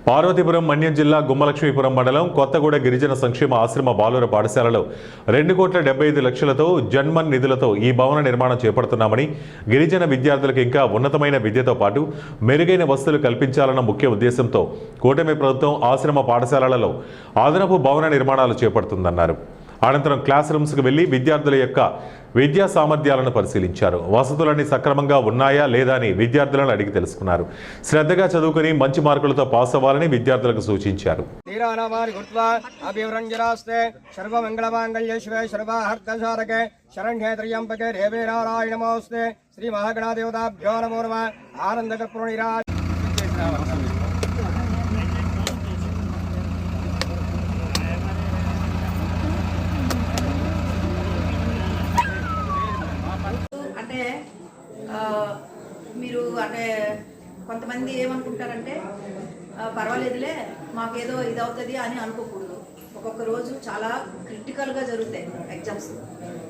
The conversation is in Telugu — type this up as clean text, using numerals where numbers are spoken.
పార్వతీపురం మన్యం జిల్లా గుమ్మలక్ష్మీపురం మండలం కొత్తగూడ గిరిజన సంక్షేమ ఆశ్రమ బాలుర పాఠశాలలో 2,75,00,000తో జన్మన్ నిధులతో ఈ భవన నిర్మాణం చేపడుతున్నామని, గిరిజన విద్యార్థులకు ఇంకా ఉన్నతమైన విద్యతో పాటు మెరుగైన వసతులు కల్పించాలన్న ముఖ్య ఉద్దేశంతో కూటమి ప్రభుత్వం ఆశ్రమ పాఠశాలలలో అదనపు భవన నిర్మాణాలు చేపడుతుందన్నారు. అనంతరం క్లాస్ రూమ్స్కు వెళ్లి విద్యార్థుల యొక్క విద్యా సామర్థ్యాలను పరిశీలించారు. వసతులన్నీ సక్రమంగా ఉన్నాయా లేదా అని విద్యార్థులను అడిగి తెలుసుకున్నారు. శ్రద్ధగా చదువుకుని మంచి మార్కులతో పాస్ అవ్వాలని విద్యార్థులకు సూచించారు. మీరు అంటే కొంతమంది ఏమనుకుంటారంటే పర్వాలేదులే మాకేదో ఇది అవుతుంది అని అనుకోకూడదు. ఒక్కొక్క రోజు చాలా క్రిటికల్గా జరుగుతాయి ఎగ్జామ్స్.